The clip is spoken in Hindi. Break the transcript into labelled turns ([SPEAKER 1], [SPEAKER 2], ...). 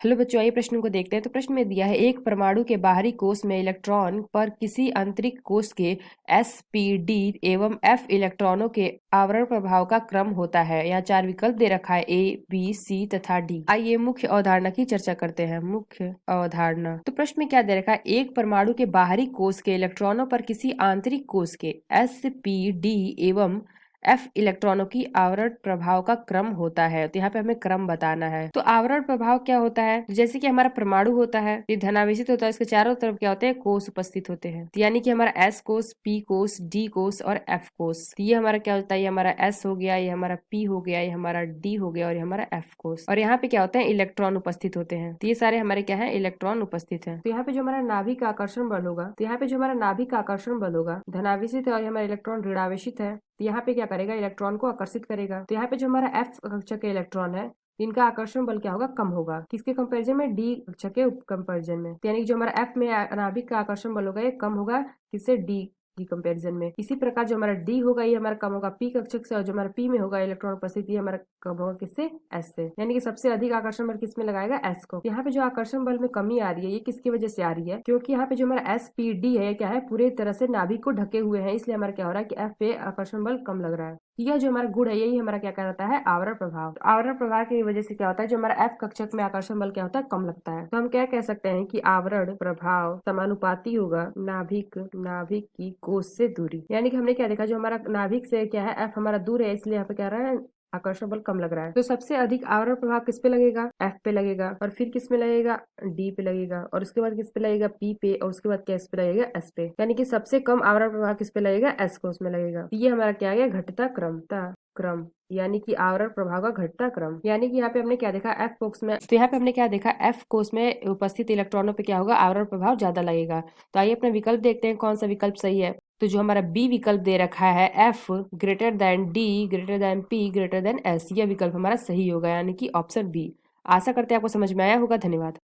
[SPEAKER 1] हेलो बच्चों, आइए प्रश्न को देखते हैं। तो प्रश्न में दिया है, एक परमाणु के बाहरी कोश में इलेक्ट्रॉन पर किसी आंतरिक कोश के sp d एवं f इलेक्ट्रॉनों के आवरण प्रभाव का क्रम होता है। यहाँ 4 विकल्प दे रखा है, A, B, C तथा D। आइए मुख्य अवधारणा की चर्चा करते हैं। मुख्य अवधारणा, तो प्रश्न में क्या दे रखा है, एक परमाणु के बाहरी कोश के इलेक्ट्रॉनों पर किसी आंतरिक कोश के sp d एवं F इलेक्ट्रॉनों की आवरण प्रभाव का क्रम होता है। तो यहाँ पे हमें क्रम बताना है। तो आवरण प्रभाव क्या होता है, जैसे कि हमारा परमाणु होता है, ये धनावेशित होता है, इसके चारों तरफ क्या होते हैं, कोश उपस्थित होते हैं। तो यानी कि हमारा S कोश, P कोश, D कोश और F कोश। तो ये हमारा क्या होता है, ये हमारा S हो गया, ये हमारा P हो गया, ये हमारा D हो गया और ये हमारा F कोश। और यहाँ पे क्या होता है, इलेक्ट्रॉन उपस्थित होते हैं। तो ये सारे हमारे क्या है, इलेक्ट्रॉन उपस्थित है। तो यहाँ पे जो हमारा नाभिक आकर्षण बल होगा, तो यहाँ पे जो हमारा नाभिक आकर्षण बल होगा, धनावेशित है और हमारा इलेक्ट्रॉन ऋणावेशित है, तो यहाँ पे क्या करेगा, इलेक्ट्रॉन को आकर्षित करेगा। तो यहाँ पे जो हमारा F कक्षा के इलेक्ट्रॉन है, इनका आकर्षण बल क्या होगा, कम होगा। किसके कंपैरिजन में, D कक्षा के कंपैरिजन में। तो यानी कि जो हमारा F में नाभिक का आकर्षण बल होगा, ये कम होगा किससे, D की कंपैरिजन में। इसी प्रकार जो हमारा D होगा, ये हमारा कम होगा P कक्षक से, और जो हमारा P में होगा इलेक्ट्रॉन उपस्थिति, हमारा कम होगा किससे, S से। यानी कि सबसे अधिक आकर्षण बल किसमें लगाएगा, S को। यहाँ पे जो आकर्षण बल में कमी आ रही है, ये किसकी वजह से आ रही है, क्योंकि यहाँ पे जो हमारा SPD है, क्या है, पूरे तरह से नाभिक को ढके हुए हैं, इसलिए हमारा क्या हो रहा है कि F पे आकर्षण बल कम लग रहा है। यह जो हमारा गुण है, यही हमारा क्या कहलाता है, आवरण प्रभाव। तो आवरण प्रभाव की वजह से क्या होता है, जो हमारा F कक्षक में आकर्षण बल क्या होता है, कम लगता है। तो हम क्या कह सकते हैं कि आवरण प्रभाव समानुपाती होगा नाभिक की कोश से दूरी। यानी कि हमने क्या देखा, जो हमारा नाभिक से क्या है, F हमारा दूर है, इसलिए यहाँ पे क्या रहा है, आकर्षण बल कम लग रहा है। तो सबसे अधिक आवरण प्रभाव किस पे लगेगा, F पे लगेगा, और फिर किस में लगेगा, D पे लगेगा, और उसके बाद किस पे लगेगा, P पे, और उसके बाद किस पे लगेगा, S पे। यानी कि सबसे कम आवरण प्रभाव किस पे लगेगा, S कोश में लगेगा। तो ये हमारा क्या आ गया, घटता क्रम, यानी कि आवरण प्रभाव का घटता क्रम। यानी कि यहाँ पे हमने क्या देखा, F कोश में, तो यहाँ पे हमने क्या देखा, F कोश में उपस्थित इलेक्ट्रॉनों पे क्या होगा, आवरण प्रभाव ज्यादा लगेगा। तो आइए अपना विकल्प देखते हैं, कौन सा विकल्प सही है। तो जो हमारा बी विकल्प दे रखा है, F greater than D greater than P greater than S, यह विकल्प हमारा सही होगा, यानी कि ऑप्शन बी। आशा करते हैं आपको समझ में आया होगा। धन्यवाद।